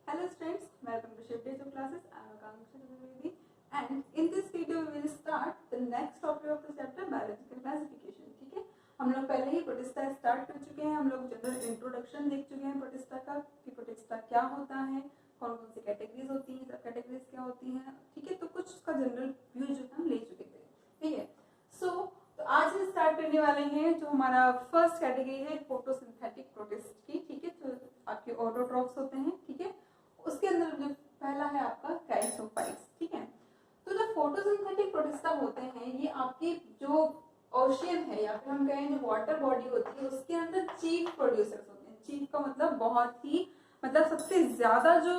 Hello students, welcome to Shift Day of Classes. I am Akanksha Chaturvedi and in this video we will start the next topic of the chapter biological classification. ठीक है, हम लोग पहले ही protista start कर चुके हैं. हम लोग जनरल इंट्रोडक्शन देख चुके हैं प्रोटिस्टा का कि प्रोटिस्टा क्या होता है, कौन कौन सी कैटेगरीज होती हैं, सब कैटेगरीज क्या होती हैं. ठीक है, तो कुछ उसका जनरल व्यू जो हम ले चुके थे. ठीक है, तो आज हम स्टार्ट करने वाले हैं जो हमारा फर्स्ट कैटेगरी है फोटोसिंथेटिक प्रोटिस्ट की. ठीक है, जो आपके ऑटोट्रॉफ्स होते हैं. ठीक है, उसके अंदर जो पहला है आपका क्राइसोफाइट्स. ठीक है, तो जो फोटोसिंथेटिक प्रोटिस्टा होते हैं ये आपकी जो ओशियन है या फिर हम कहें जो वाटर बॉडी होती है उसके अंदर चीफ प्रोड्यूसर्स होते हैं. चीफ का मतलब बहुत ही सबसे ज्यादा जो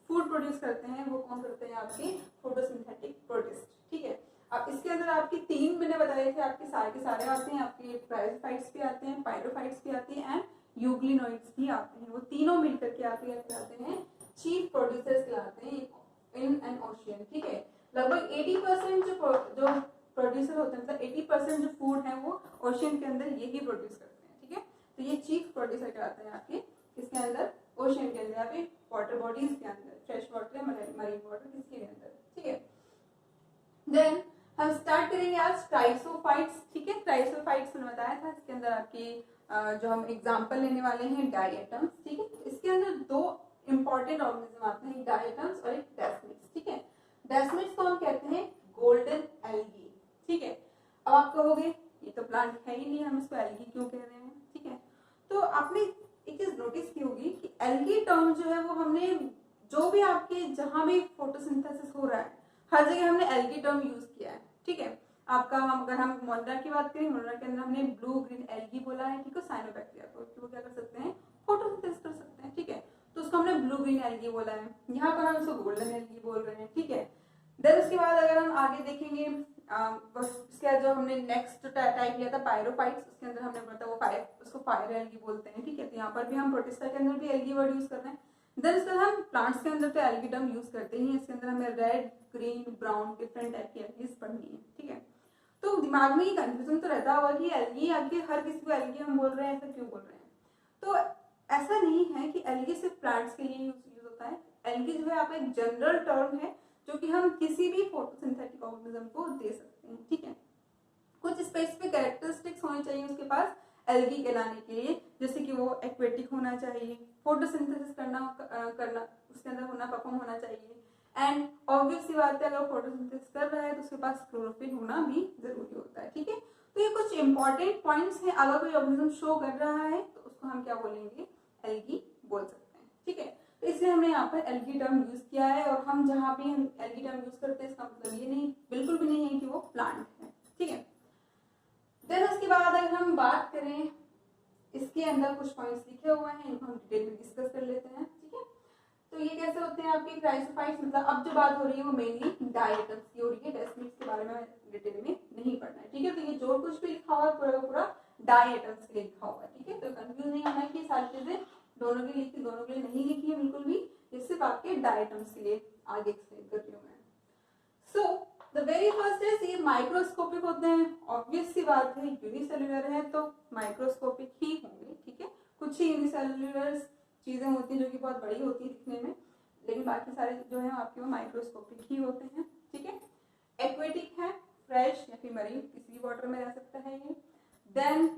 फूड प्रोड्यूस करते हैं वो कौन करते हैं, आपके फोटोसिंथेटिक प्रोटिस्ट. ठीक है, अब इसके अंदर आपकी तीन मैंने बताए थे, आपके सारे के सारे आते हैं. आपके क्राइसोफाइट्स भी आते हैं, पायरोफाइट्स भी आते हैं एंड यूग्लिनोइड्स भी आते हैं. वो तीनों मिलकर के आपके क्या कहलाते हैं, चीफ प्रोड्यूसर्स कहलाते हैं इन एन ओशियन. ठीक है, लगभग 80% जो प्रोड्यूसर होते हैं, मतलब 80% जो फूड है वो ओशियन के अंदर यही प्रोड्यूस करते हैं. ठीक है, तो ये चीफ प्रोड्यूसर कहलाते हैं आपके इसके अंदर, ओशियन के अंदर, आपके वाटर बॉडीज के अंदर, फ्रेश वाटर या मरीन वाटर किसके अंदर. ठीक है, देन हम स्टार्ट करेंगे आज क्राइसोफाइट्स. ठीक है, क्राइसोफाइट्स मैंने बताया था इसके अंदर आपकी जो हम एग्जांपल लेने वाले हैं डायटम्स. ठीक है, इसके अंदर दो इंपॉर्टेंट ऑर्गेनिज्म आते हैं, डायटम्स और एक डेस्मिड्स. ठीक है, डेस्मिड्स को हम कहते हैं गोल्डन एल्गी. ठीक है, अब आप कहोगे ये तो प्लांट है ही नहीं, हम इसको एल्गी क्यों कह रहे हैं. ठीक है, तो आपने एक चीज नोटिस की होगी कि एल्गी टर्म जो है वो हमने जो भी आपके जहां भी फोटोसिंथेसिस हो रहा है हर जगह हमने एल्गी टर्म यूज किया है. ठीक है, आपका अगर हम मोलरा की बात करें, मोलरा के अंदर हमने ब्लू ग्रीन एल्गी बोला है. ठीक है, साइनोबैक्टीरिया को वो क्या कर सकते हैं, फोटोसिंथेसिस कर सकते हैं. ठीक है, तो उसको हमने ब्लू ग्रीन एल्गी बोला है, यहाँ पर हम उसको गोल्डन एल्गी बोल रहे हैं. ठीक है, देन उसके बाद अगर हम आगे देखेंगे उसके जो हमने नेक्स्ट टाइप लिया था पायरोफाइट्स, उसके अंदर हमने बोला था वो उसको फायर एल्गी बोलते हैं. ठीक है, तो यहाँ पर भी हम प्रोटिस्टा के अंदर भी एल्गी वर्ड यूज कर रहे हैं. देन उसके हम प्लांट्स के अंदर तो एल्गी टर्म यूज करते ही हैं. इसके अंदर हमें red green brown different type की एल्गीज पढ़नी है. ठीक है, तो दिमाग में ये कंफ्यूजन तो रहता होगा कि एल्गी आगे हर किसी को एल्गी हम बोल रहे हैं, ऐसा क्यों बोल रहे हैं. तो ऐसा नहीं है कि एल्गी सिर्फ प्लांट्स के लिए यूज होता है. एल्गी जो है आपका एक जनरल टर्म है जो कि हम किसी भी फोटोसिंथेटिक ऑर्गेनिज्म को दे सकते हैं. ठीक है, कुछ स्पेसिफिक कैरेक्टरिस्टिक्स होनी चाहिए उसके पास एल्गी कहलाने के लिए, जैसे कि वो एक्वेटिक होना चाहिए, फोटोसिंथेसिस करना उसके अंदर होना परफॉर्म होना चाहिए, एंड ऑब्वियस सी बात है अगर फोटोसिंथेसिस कर रहा है तो उसके पास क्लोरोफिल होना भी जरूरी होता है. ठीक है, तो ये कुछ इंपॉर्टेंट पॉइंट्स हैं. अगर कोई ऑर्गेनिज्म शो कर रहा है तो उसको हम क्या बोलेंगे, एल्गी बोल सकते हैं. ठीक है, तो इसलिए हमने यहाँ पर एल्गी टर्म यूज किया है और हम जहाँ भी हम एल्गी टर्म यूज करते हैं इसका मतलब ये नहीं, बिल्कुल भी नहीं है कि वो प्लांट है. ठीक है, देन उसके बाद अगर हम बात करें इसके अंदर कुछ पॉइंट्स लिखे हुए हैं, इनको हम डिटेल में डिस्कस कर लेते हैं. ठीक है, तो ये कैसे होते हैं आपके क्राइसोफाइट्स, मतलब अब जो बात हो रही है वो मेनली डायटम्स की हो रही है, डेस्मिड्स के बारे में डिटेल में नहीं पढ़ना है. ठीक है, तो ये जो कुछ भी लिखा हुआ है पूरा पूरा डायटम्स के लिए लिखा हुआ है. ठीक है, तो कंफ्यूज नहीं होना है कि सारी चीजें दोनों के लिखी दोनों के लिए नहीं लिखी है बिल्कुल भी, ये सिर्फ आपके डायटम्स के लिए आगे एक्सप्लेन कर रही हूँ मैं. So the very first is ये माइक्रोस्कोपिक होते हैं. ऑब्वियस सी बात है यूनिसेल्युलर है तो माइक्रोस्कोपिक ही होंगे. ठीक है, कुछ ही यूनिसेल्युलर चीजें होती हैं जो कि बहुत बड़ी होती है दिखने में, लेकिन बाकी सारे जो है आपके वो माइक्रोस्कोपिक ही होते हैं. ठीक है, एक्वेटिक है, फ्रेश या फिर मरीन किसी भी वाटर में रह सकता है ये. देन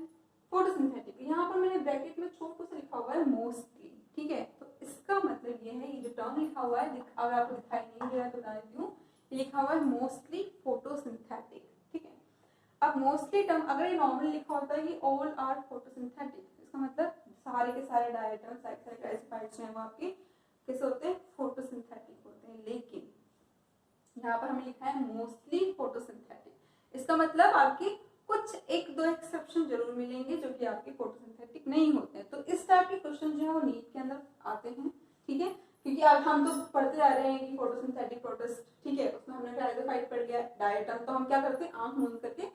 फोटोसिंथेटिक, यहाँ पर मैंने ब्रैकेट में छोटू से लिखा हुआ है मोस्टली. ठीक है, तो इसका मतलब ये है, ये जो टर्म लिखा हुआ है अगर आपको दिखाई नहीं दे रहा है तो बता देती हूँ, लिखा हुआ है मोस्टली फोटोसिंथेटिक. ठीक है, अब मोस्टली टर्म अगर ये नॉर्मल लिखा होता है कि ऑल आर फोटोसिंथेटिक, इसका मतलब सारे के सारे डायटम सारे क्लासिफाइड्स हैं वो आपके कैसे होते हैं, फोटोसिंथेटिक होते हैं. लेकिन यहाँ पर हमें लिखा है मोस्टली फोटोसिंथेटिक, इसका मतलब आपके कुछ एक दो एक्सेप्शन जरूर मिलेंगे जो कि आपके फोटोसिंथेटिक नहीं होते हैं. तो इस टाइप के क्वेश्चन जो है वो नीट के अंदर आते हैं. ठीक है, क्योंकि अब हम तो पढ़ते जा रहे हैं कि फोटोसिंथेटिक प्रोटिस्ट. ठीक है, उसमें हमने क्राइसोफाइट पढ़ लिया, डायटम तो हम क्या करते हैं आंख मूंद करके,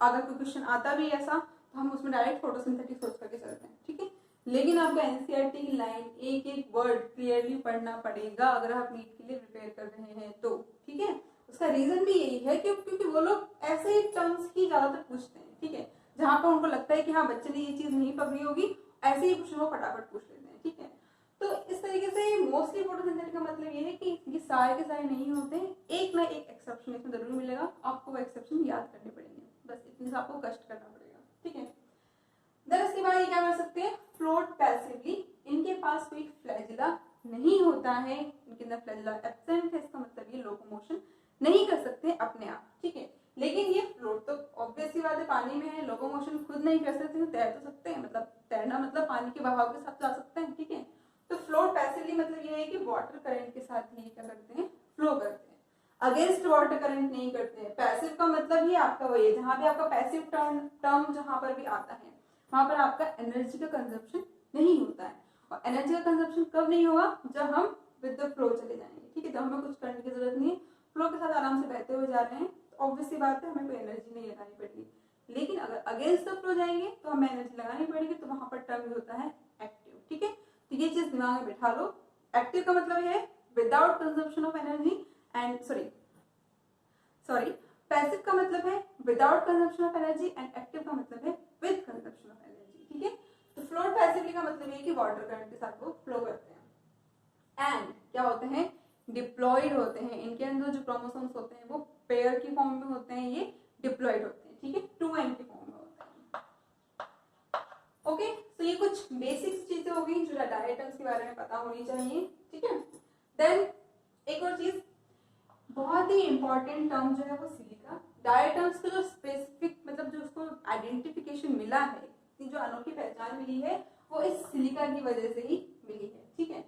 अगर कोई क्वेश्चन आता भी ऐसा तो हम उसमें डायरेक्ट फोटोसिंथेटिक सोच करके चलते हैं. ठीक है, लेकिन आपको एनसीईआरटी की लाइन एक एक वर्ड क्लियरली पढ़ना पड़ेगा अगर आप नीट के लिए प्रिपेयर कर रहे हैं तो. ठीक है, उसका रीजन भी यही है क्योंकि वो लोग ऐसे ही टर्म्स ही ज्यादातर पूछते हैं. ठीक है, जहां पर उनको लगता है कि हाँ बच्चे ने ये चीज नहीं पकड़ी होगी, ऐसे ही क्वेश्चन वो फटाफट पूछ लेते हैं. ठीक है, तो इस तरीके से मोस्टली फोटोसिंथेसिस का मतलब ये है कि ये सारे के सारे नहीं होते, एक ना एक एक्सेप्शन इसमें जरूर मिलेगा, आपको वो एक्सेप्शन याद करने पड़ेंगे, बस इतने से आपको कष्ट करना पड़ेगा, ठीक है। देन इसके बाद ये क्या कर सकते हैं, फ्लोट पैसिवली, इनके पास कोई फ्लैजिला नहीं होता है, इनके अंदर फ्लैजिला एब्सेंट है, इसका मतलब ये लोकोमोशन नहीं कर सकते अपने आप, ठीक है। लेकिन ये फ्लोट तो ऑब्वियसली बात है, पानी में है, लोकोमोशन खुद नहीं कर सकते, तैर तो सकते हैं, मतलब तैरना मतलब पानी के बहाव के साथ जा सकते हैं, ठीक है। तो फ्लोट पैसिवली मतलब ये है कि वाटर करंट के साथ ही क्या करते हैं, फ्लो करते हैं, अगेंस्ट वाटर करंट नहीं करते हैं। पैसिव का मतलब ही आपका वही है, जहां भी आपका पैसिव टर्म जहां पर भी आता है वहां पर आपका एनर्जी का कंजप्शन नहीं होता है, और एनर्जी का कंजप्शन कब नहीं होगा, जब हम विद द फ्लो चले जाएंगे, ठीक है, जब हमें कुछ करने की जरूरत नहीं है, फ्लो के साथ आराम से बहते हुए जा रहे हैं, तो ऑब्वियसली बात है हमें कोई एनर्जी नहीं लगानी पड़ेगी। लेकिन अगर अगेंस्ट द फ्लो जाएंगे तो हमें एनर्जी लगानी पड़ेगी, तो वहां पर टर्म होता है एक्टिव, ठीक है। तो ये चीज दिमाग में बिठा लो, एक्टिव का मतलब है without consumption of energy, and sorry passive का मतलब है without consumption of energy, and active का मतलब है विद कंजप्शन ऑफ एनर्जी, ठीक है। तो फ्लोट पैसिवली का मतलब है कि वाटर करंट के साथ वो फ्लो करते हैं, एंड क्या होते हैं, डिप्लॉयड होते हैं, इनके अंदर जो क्रोमोसोम्स होते हैं वो पेयर की फॉर्म में होते हैं, ये डिप्लॉयड होते हैं, ठीक है, 2n की फॉर्म में होते हैं। ओके, तो ये कुछ बेसिक चीजें हो गई जो डायटम्स के बारे में पता होनी चाहिए, ठीक है। देन एक और चीज बहुत ही इंपॉर्टेंट टर्म जो है वो सिलिका, डायटम्स का जो स्पेसिफिक मतलब जो उसको आइडेंटिफिकेशन मिला है, जो अनोखी पहचान मिली है वो इस सिलिका की वजह से ही मिली है, ठीक है।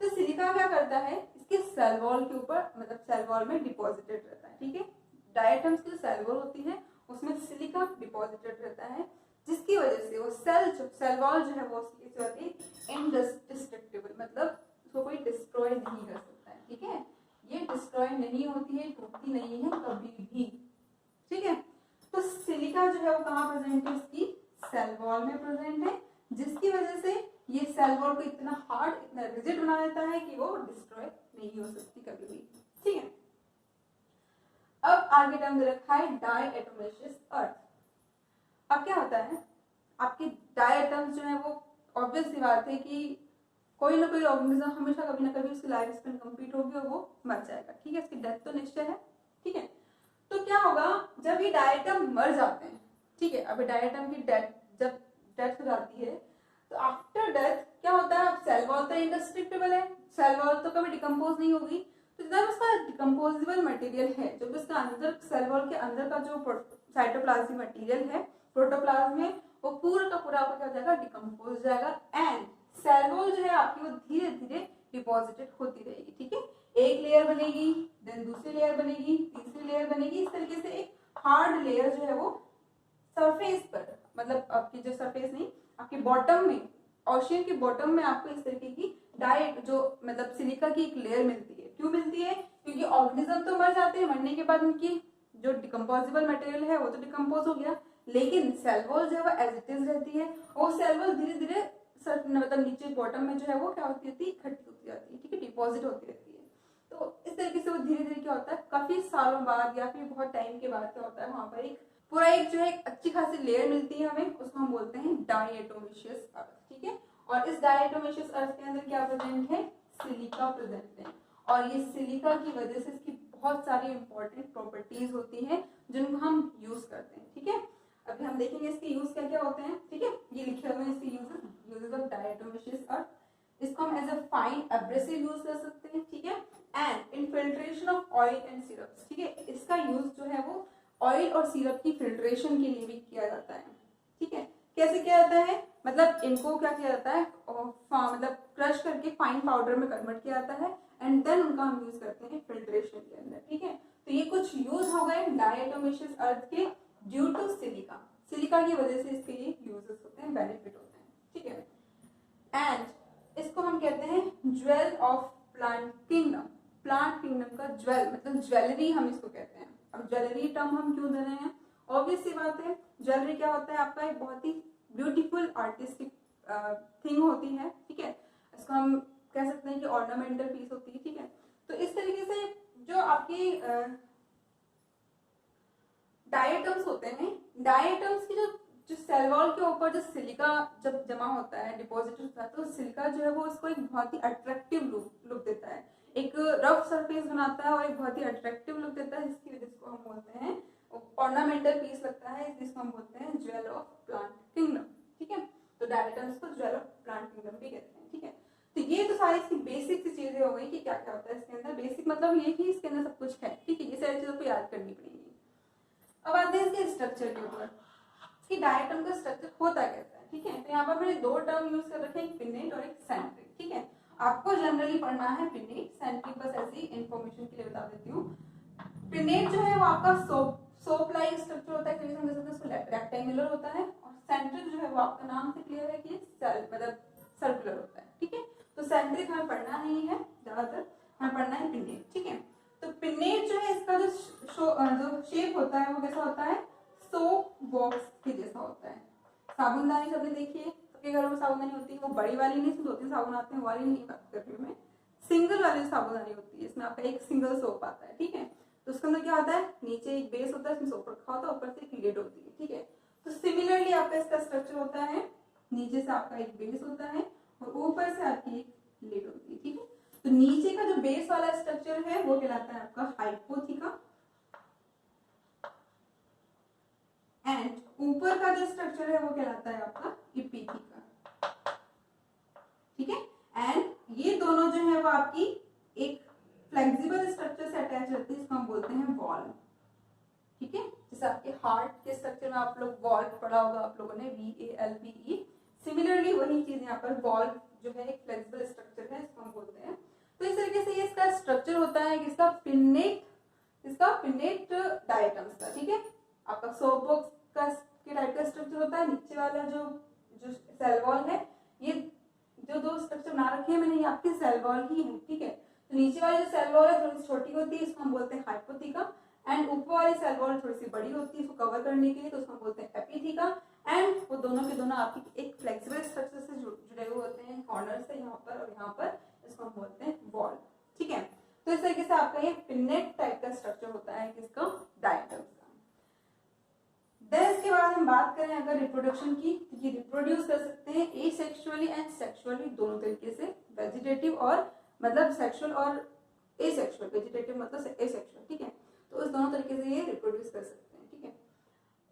तो सिलिका क्या करता है, इसके सेल वॉल के ऊपर मतलब सेल वॉल में डिपॉजिटेड रहता है, ठीक है। डायटम्स की जो सेल वॉल होती है उसमें सिलिका डिपॉजिटेड रहता है, जिसकी वजह से वो सेल वॉल जो है वो उसकी इनडिस्ट्रक्टिबल, मतलब उसको कोई डिस्ट्रॉय नहीं कर सकता है, ठीक है। ये डिस्ट्रॉय नहीं होती है, टूटती नहीं है कभी भी, ठीक है। तो सिलिका जो है वो कहाँ प्रेजेंट है, इसकी सेल वॉल में प्रेजेंट है, जिसकी वजह से ये सेल वॉल को इतना हार्ड, इतना रिजिड बना देता है कि वो डिस्ट्रॉय नहीं हो सकती कभी भी, ठीक है। अब आगे टर्म दे रखा है डायएटोमेशियस अर्थ। अब क्या होता है, आपके डायएटम्स जो है वो ऑब्वियस सी बात है कि कोई ना कोई ऑर्गेनिज्म हमेशा कभी ना कभी उसकी लाइफ स्पेन कंप्लीट होगी और वो मर जाएगा, ठीक है, इसकी डेथ तो निश्चय है, ठीक है। तो क्या होगा, जब ये डायटम मर जाते हैं, ठीक है, अब डायटम की जब डेथ हो जाती है तो आफ्टर डेथ क्या होता है, अब सेल वॉल तो इंडिस्ट्रक्टिबल है, सेल वॉल तो कभी डिकम्पोज नहीं होगी, तो जब उसका डिकम्पोजेबल मटेरियल है, जो उसका अंदर सेल वॉल के अंदर का जो साइटोप्लाज्मिक मटेरियल है प्रोटोप्लाज्म में, वो पूरा का पूरा क्या हो जाएगा, डिकम्पोज हो जाएगा, एंड सेल वॉल जो है आपकी वो धीरे धीरे डिपॉजिटेड होती रहेगी, ठीक है। एक लेयर बनेगी, देन दूसरी लेयर बनेगी, तीसरी लेयर बनेगी, इस तरीके से एक हार्ड लेयर जो है वो सरफेस पर, मतलब आपकी जो सरफेस नहीं, आपके बॉटम में, ओशियन के बॉटम में आपको इस तरीके की डाइट जो मतलब सिलिका की एक लेयर मिलती है। क्यों मिलती है, क्योंकि ऑर्गेनिज्म तो मर जाते हैं, मरने के बाद उनकी जो डिकम्पोजेबल मटेरियल है वो तो डिकम्पोज हो गया, लेकिन सेल वॉल जो है वो एज इट इज रहती है, और सेल वॉल धीरे धीरे मतलब नीचे बॉटम में जो है वो क्या होती है, इकट्ठी होती जाती है, ठीक है, डिपॉजिट होती रहती है। तो इस तरीके से वो धीरे धीरे क्या होता है, काफी सालों बाद या फिर बहुत टाइम के बाद क्या होता है, वहां पर एक पूरा एक जो है अच्छी खासी लेयर मिलती है हमें, उसको हम बोलते हैं डायएटोमेशियस अर्थ, ठीक है। और इस डायएटोमेशियस अर्थ के अंदर क्या प्रेजेंट है, सिलिका प्रेजेंट है, और ये सिलिका की वजह से इसकी बहुत सारी इंपॉर्टेंट प्रॉपर्टीज होती हैं जिनको हम यूज करते हैं, ठीक है। अभी हम देखेंगे इसके यूज क्या क्या होते हैं, ठीक है, ये लिखे हुए हैं इसके यूजेस ऑफ डायएटोमेशियस अर्थ। इसको हम as a fine abrasive use कर सकते हैं, ठीक है, and in filtration of oil and syrups, ठीक है, इसका यूज जो है वो ऑयल और सिरप की फिल्ट्रेशन के लिए भी किया जाता है, ठीक है। कैसे किया जाता है, मतलब इनको क्या किया जाता है, मतलब क्रश करके फाइन पाउडर में कन्वर्ट किया जाता है, एंड देन उनका हम यूज करते हैं फिल्ट्रेशन के अंदर, ठीक है। तो ये कुछ यूज हो गए डायएटोमेशियस अर्थ के ड्यू टू सिलिका, सिलिका की वजह से इसके ये यूजेस होते हैं, बेनिफिट होते हैं, ठीक है। एंड इसको हम कहते हैं jewel of plant kingdom, plant kingdom का ज्वेल मतलब ज्वेलरी हम इसको कहते हैं। अब ज्वेलरी टर्म हम क्यों दे रहे हैं, ऑब्वियस सी बात है, ज्वेलरी क्या होता है, आपका एक बहुत ही ब्यूटीफुल आर्टिस्टिक थिंग होती है, ठीक है, इसको हम कह सकते हैं कि ऑर्नामेंटल पीस होती है, ठीक है। तो इस तरीके से जो आपकी डायटम्स होते हैं, डायटम्स की जो सेल वॉल के ऊपर जो सिलिका जब जमा होता है, डिपॉजिट होता है, तो सिलिका जो है वो इसको एक बहुत ही अट्रैक्टिव लुक देता है, एक रफ सरफेस बनाता है और एक बहुत ही अट्रैक्टिव लुक देता है, जिसकी वजह से हम बोलते हैं ऑर्नामेंटल पीस लगता है, जिसको हम बोलते हैं ज्वेल ऑफ प्लांट किंगडम। ठीक है, तो डायटम्स को ज्वेल ऑफ प्लांट किंगडम भी कहते हैं। ठीक है, तो ये तो सारी इसकी बेसिक सी चीजें हो गई कि क्या क्या होता है इसके अंदर। बेसिक मतलब ये कि इसके अंदर सब कुछ है। ठीक है, ये सारी चीजों को याद करनी पड़ेगी। अब आते हैं इसके स्ट्रक्चर के ऊपर कि डायटम का स्ट्रक्चर होता कैसा है। ठीक है, तो यहाँ पर मैंने दो टर्म यूज कर रखे हैं, एक पिन्नेट और एक सेंट्रिक। ठीक है, आपको जनरली पढ़ना है पिन्नेट, सेंट्रिक बस ऐसी इंफॉर्मेशन के लिए बता देती हूँ। पिन्नेट जो है वो आपका सोप लाइक स्ट्रक्चर होता है, रेक्टेंगुलर होता है, और सेंट्रिक जो है वो आपका नाम से क्लियर है कि मतलब सर्कुलर होता है। ठीक है, तो सेंट्रिक हमें पढ़ना नहीं है, ज्यादातर हमें पढ़ना है पिन्नेट। ठीक है, तो पिन्नेट जो है इसका जो शेप होता है वो कैसा होता है, सोप बॉक्स के जैसा होता है। साबुनदानी सबने देखी है, सबके घरों में साबुनदानी होती है, वो बड़ी वाली नहीं, इसमें 2-3 साबुन आते हैं, वाली नहीं बात कर रही हूँ मैं, सिंगल वाली साबुनदानी होती है, इसमें आपका एक सिंगल सोप आता है। ठीक है, तो उसके अंदर क्या होता है, नीचे एक बेस होता है, इसमें सोप रखा होता है, ऊपर से एक लिड होती है। ठीक है, तो सिमिलरली आपका इसका स्ट्रक्चर होता है, नीचे से आपका एक बेस होता है और ऊपर से आपकी एक लिड होती है। ठीक है, तो नीचे का जो बेस वाला स्ट्रक्चर है वो कहलाता है आपका हाइपोथिका, एंड ऊपर का जो स्ट्रक्चर है वो कहलाता है आपका इपिथिका। ठीक है, एंड ये दोनों जो है वो आपकी एक फ्लेक्सिबल स्ट्रक्चर से अटैच रहती है, इसको हम बोलते हैं वॉल्व। ठीक है, जैसे आपके हार्ट के स्ट्रक्चर में आप लोग वॉल्व पढ़ा होगा आप लोगों ने, VALVE, सिमिलरली वही चीज यहाँ पर वॉल्व जो है एक फ्लेक्सिबल स्ट्रक्चर है, इसको हम बोलते हैं। तो इस तरीके से ये इसका स्ट्रक्चर होता है किसका, पिन्नेट डायटम्स का। ठीक है, आपका सोप बॉक्स का के टाइप का स्ट्रक्चर होता है, नीचे वाला जो सेल वॉल है, ये जो दो स्ट्रक्चर बना रखे हैं मैंने, ये आपकी सेल वॉल ही है। ठीक है, तो नीचे वाली जो सेल वॉल है थोड़ी सी छोटी होती है, इसको हम बोलते हैं हाइपोथिका, एंड ऊपर वाली सेल वॉल थोड़ी सी बड़ी होती है इसको कवर करने के लिए, तो उसको हम बोलते हैं एपिथिका। एंड वो दोनों के दोनों आपकी एक फ्लेक्सिबल स्ट्रक्चर से जुड़े हुए होते हैं, कॉर्नर से यहाँ पर और यहाँ पर, इसको हम बोलते हैं वॉल। ठीक है, तो इस तरीके से आपका ये पिन्नेट टाइप का स्ट्रक्चर होता है किसका, डायटम्स का। देन इसके बाद हम बात करें अगर रिप्रोडक्शन की, तो ये रिप्रोड्यूस कर सकते हैं एसेक्सुअली एंड सेक्सुअली, दोनों तरीके से, वेजिटेटिव और मतलब सेक्सुअल और एसेक्सुअल, वेजिटेटिव मतलब एसेक्सुअल। ठीक है, तो उस दोनों तरीके से ये रिप्रोड्यूस कर सकते हैं। ठीक है,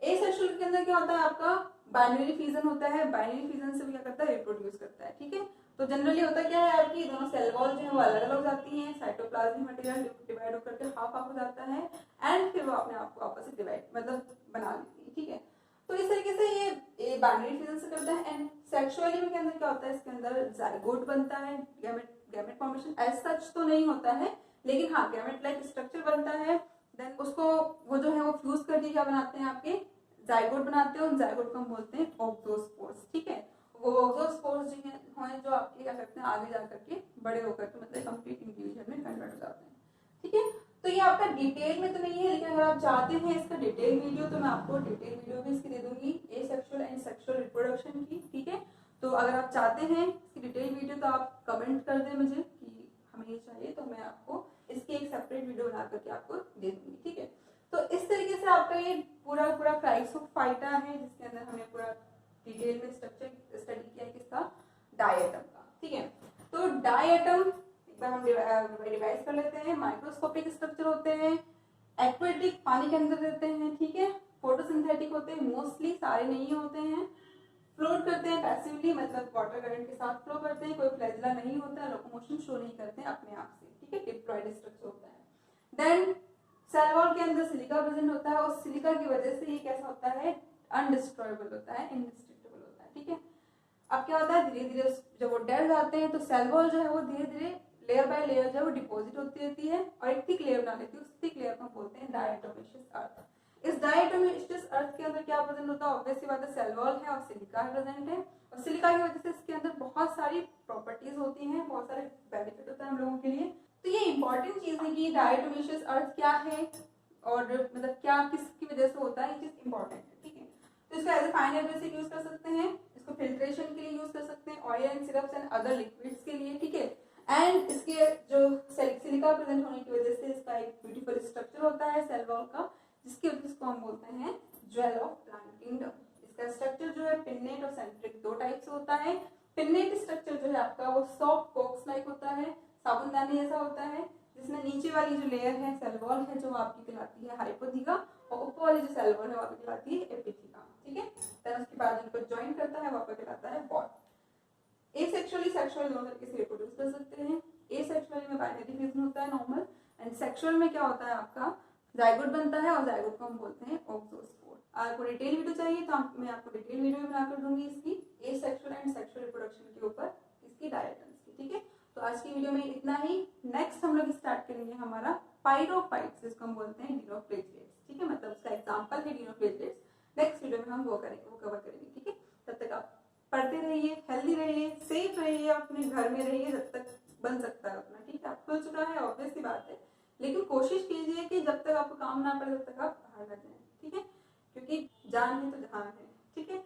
एसेक्सुअल के अंदर क्या होता है आपका बाइनरी फिजन होता है, बाइनरी फिजन से भी क्या करता है, रिप्रोड्यूस करता है। ठीक है, तो जनरली होता क्या है आपकी दोनों सेल वॉल जो है वो अलग अलग हो जाती हैं, साइटोप्लाज्मिक मटेरियल डिवाइड होकर के हाफ हाफ हो जाता है, एंड फिर वो अपने आप को आपस में डिवाइड मतलब बना लेती है। ठीक है, तो इस तरीके से ये बाइनरी फिजन से करता है। एंड सेक्सुअली में के अंदर क्या होता है, इसके अंदर जाइगोट बनता है, गैमेट फॉर्मेशन एज सच तो नहीं होता है, लेकिन हाँ गैमेट लाइक स्ट्रक्चर बनता है। देन उसको वो जो है वो फ्यूज करके क्या बनाते हैं, आपके जाइगोट बनाते हैं, उन जाइगोट को हम बोलते हैं ऑक्टोस्पोर्स। ठीक है, वो ऑक्टोस्पोर्स जो हैं जो आपके क्या करते हैं आगे जाकर के बड़े होकर के मतलब कंप्लीट इंडिविजुअल में कन्वर्ट हो जाते हैं। ठीक है, तो ये आपका डिटेल में तो नहीं है, लेकिन अगर आप चाहते हैं इसका डिटेल वीडियो तो मैं आपको डिटेल वीडियो भी इसकी दे दूंगी, एसेक्सुअल एंड सेक्सुअल रिप्रोडक्शन की। ठीक है, तो अगर आप चाहते हैं इसकी डिटेल वीडियो तो आप कमेंट कर दें मुझे कि हमें ये चाहिए, तो मैं आपको इसकी एक सेपरेट वीडियो बना करके आपको दे दूंगी। ठीक है, तो इस तरीके से आपका ये पूरा क्राइसोफाइटा है, जिसके अंदर हमें पूरा डिटेल में स्ट्रक्चर स्टडी किया है किसका, डायटम का। ठीक है, तो डायटम एक बार हम रिवाइज कर लेते हैं। माइक्रोस्कोपिक स्ट्रक्चर होते हैं, एक्वेटिक पानी के अंदर रहते हैं। ठीक है, फोटोसिंथेटिक होते हैं, मोस्टली सारे नहीं होते हैं, फ्लोट करते हैं पैसिवली मतलब वाटर करंट के साथ फ्लो करते हैं, कोई फ्लैजिला नहीं होता है, लोकोमोशन शो नहीं करते हैं अपने आप से। ठीक है, डिप्लॉयड स्ट्रक्चर होता है। देन सेल वॉल के अंदर सिलिका प्रेजेंट होता है, और सिलिका की वजह से ये कैसा होता है, अनडिस्ट्रॉयबल होता है, इनडिस्ट्रक्टेबल होता है। ठीक है, अब क्या होता है धीरे धीरे जब वो डेड जाते हैं तो सेल वॉल जो है वो धीरे धीरे लेयर बाय लेयर जो है वो डिपॉजिट होती रहती है और एक थिक लेयर बना लेती है, उस थिक लेयर को बोलते हैं डायटोमेशियस अर्थ। इस डायटोमेशियस अर्थ के अंदर क्या प्रेजेंट होता है, ऑब्वियसली बात है सेल वॉल है और सिलिका प्रेजेंट है, और सिलिका की वजह से इसके अंदर बहुत सारी प्रॉपर्टीज होती हैं, बहुत सारे बेनिफिट होता है हम लोगों के लिए। तो ये इंपॉर्टेंट चीज है कि डायटोमेशियस अर्थ क्या है और मतलब क्या किसकी वजह से होता है, ये चीज इंपॉर्टेंट है। ठीक है, तो इसको as a fine abrasive use कर सकते हैं, इसको फिल्ट्रेशन के लिए यूज कर सकते हैं, oil and syrups and other liquids के लिए। ठीक है, एंड इसके जो सिलिका प्रेजेंट होने की वजह से इसका एक ब्यूटीफुल स्ट्रक्चर होता है सेल वॉल का, जिसकी वजह से हम बोलते हैं ज्वेल ऑफ प्लांट किंगडम। इसका स्ट्रक्चर जो है पिन्नेट और सेंट्रिक दो टाइप से होता है। पिन्नेट स्ट्रक्चर जो है आपका वो सॉफ्ट बॉक्स लाइक होता है, साबुनदानी जैसा होता है, जिसमें नीचे वाली जो लेयर है सेल वॉल है जो आपकी कहलाती है हाइपोथीका, और ऊपर वाली जो सेल वॉल है वो आपकी कहलाती है एपिथीका। ठीक है, फिर उसके बाद इनको ज्वाइन करता है वो आपका कहलाता है बॉल। एसेक्सुअली सेक्सुअल दोनों तरीके से रिप्रोड्यूस कर सकते हैं। एसेक्सुअली में बाइनरी फ्यूजन होता है नॉर्मल, एंड सेक्सुअल में क्या होता है आपका जाइगोट बनता है, और जाइगोट को हम बोलते हैं ओक्सोस्पोर। आपको डिटेल वीडियो चाहिए तो मैं आपको डिटेल वीडियो बनाकर दूंगी इसकी एसेक्सुअल एंड सेक्सुअल रिप्रोडक्शन के ऊपर, इसकी डायरेक्शंस की। ठीक है, तो आज की वीडियो में इतना ही। नेक्स्ट हम लोग स्टार्ट करेंगे हमारा पाइरोफाइट्स, जिसको हम बोलते हैं डिनोफ्लेजेलेट्स। ठीक है, मतलब उसका एग्जांपल है डिनोफ्लेजेलेट्स। नेक्स्ट वीडियो में हम वो कवर करेंगे। ठीक है, तब तक आप पढ़ते रहिए, हेल्दी रहिए, सेफ रहिए, अपने घर में रहिए जब तक बन सकता है अपना। ठीक है, आप खुल चुका है ऑब्वियस सी बात है, लेकिन कोशिश कीजिए कि जब तक आपको काम ना पड़े तब तक आप बाहर न जाएं। ठीक है, क्योंकि जान है तो जहान है। ठीक है,